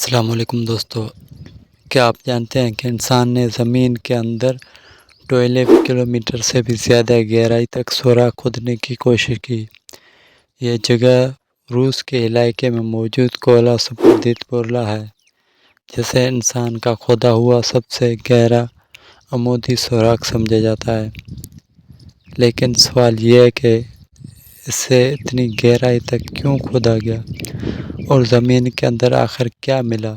السلام علیکم دوستو، کیا آپ جانتے ہیں کہ انسان نے زمین کے اندر 12 کلومیٹر سے بھی زیادہ گہرائی تک سوراخ کھودنے کی کوشش کی؟ یہ جگہ روس کے علاقے میں موجود کولا سپردیت پورلا ہے، جسے انسان کا کھودا ہوا سب سے گہرا عمودی سوراخ سمجھا جاتا ہے۔ لیکن سوال یہ ہے کہ اسے اتنی گہرائی تک کیوں کھودا گیا اور زمین کے اندر آخر کیا ملا؟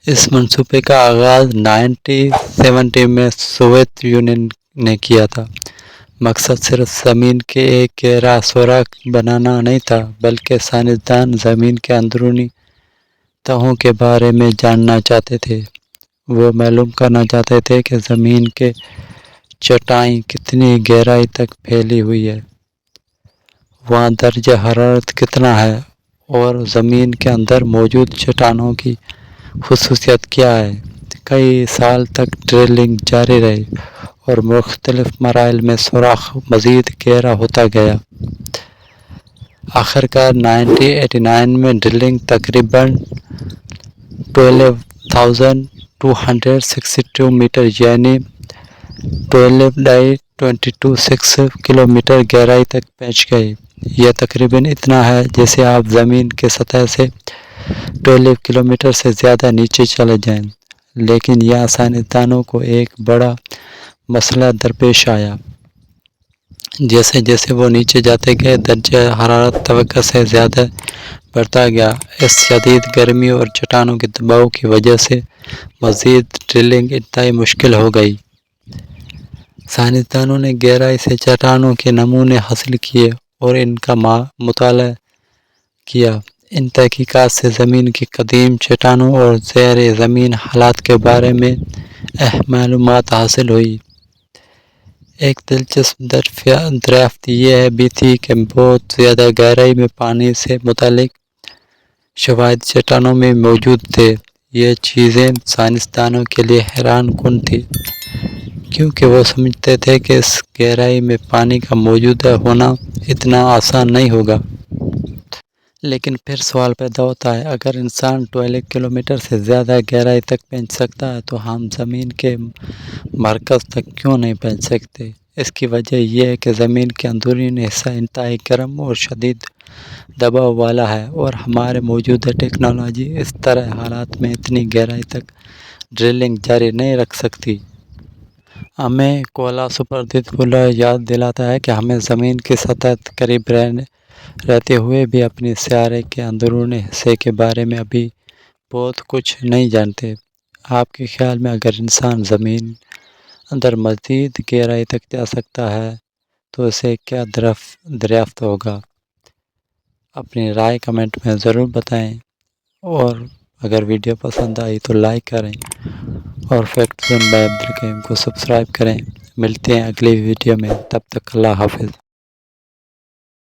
اس منصوبے کا آغاز 1970 میں سوویت یونین نے کیا تھا۔ مقصد صرف زمین کے ایک گہرا سوراخ بنانا نہیں تھا، بلکہ سائنسدان زمین کے اندرونی تہوں کے بارے میں جاننا چاہتے تھے۔ وہ معلوم کرنا چاہتے تھے کہ زمین کی چٹائی کتنی گہرائی تک پھیلی ہوئی ہے، وہاں درجہ حرارت کتنا ہے، اور زمین کے اندر موجود چٹانوں کی خصوصیات کیا ہے۔ کئی سال تک ڈرلنگ جاری رہی اور مختلف مراحل میں سوراخ مزید گہرا ہوتا گیا۔ آخرکار 1989 میں ڈرلنگ تقریباً 12,262 میٹر یعنی 12.226 کلومیٹر گہرائی تک پہنچ گئی۔ یہ تقریباً اتنا ہے جیسے آپ زمین کی سطح سے 12 کلومیٹر سے زیادہ نیچے چلے جائیں۔ لیکن یہاں سائنسدانوں کو ایک بڑا مسئلہ درپیش آیا۔ جیسے جیسے وہ نیچے جاتے گئے، درجہ حرارت توقع سے زیادہ بڑھتا گیا۔ اس شدید گرمی اور چٹانوں کے دباؤ کی وجہ سے مزید ڈرلنگ انتہائی مشکل ہو گئی۔ سائنسدانوں نے گہرائی سے چٹانوں کے نمونے حاصل کیے اور ان کا مطالعہ کیا۔ ان تحقیقات سے زمین کی قدیم چٹانوں اور زیر زمین حالات کے بارے میں اہم معلومات حاصل ہوئیں۔ ایک دلچسپ دریافت یہ بھی تھی کہ بہت زیادہ گہرائی میں پانی سے متعلق شواہد چٹانوں میں موجود تھے۔ یہ چیزیں سائنسدانوں کے لیے حیران کن تھیں، کیونکہ وہ سمجھتے تھے کہ اس گہرائی میں پانی کا موجود ہونا اتنا آسان نہیں ہوگا۔ لیکن پھر سوال پیدا ہوتا ہے، اگر انسان 12 کلومیٹر سے زیادہ گہرائی تک پہنچ سکتا ہے تو ہم زمین کے مرکز تک کیوں نہیں پہنچ سکتے؟ اس کی وجہ یہ ہے کہ زمین کا اندرونی حصہ انتہائی گرم اور شدید دباؤ والا ہے، اور ہماری موجودہ ٹیکنالوجی اس طرح حالات میں اتنی گہرائی تک ڈرلنگ جاری نہیں رکھ سکتی۔ ہمیں کولا سپردیت پورلا یاد دلاتا ہے کہ ہم زمین کی سطح قریب رہتے ہوئے بھی اپنے سیارے کے اندرونی حصے کے بارے میں ابھی بہت کچھ نہیں جانتے۔ آپ کے خیال میں اگر انسان زمین اندر مزید گہرائی تک جا سکتا ہے تو اسے کیا دریافت ہوگا؟ اپنی رائے کمنٹ میں ضرور بتائیں، اور اگر ویڈیو پسند آئی تو لائک کریں اور فیکٹ زون بائی عبدالقیوم کو سبسکرائب کریں۔ ملتے ہیں اگلی ویڈیو میں، تب تک اللہ حافظ۔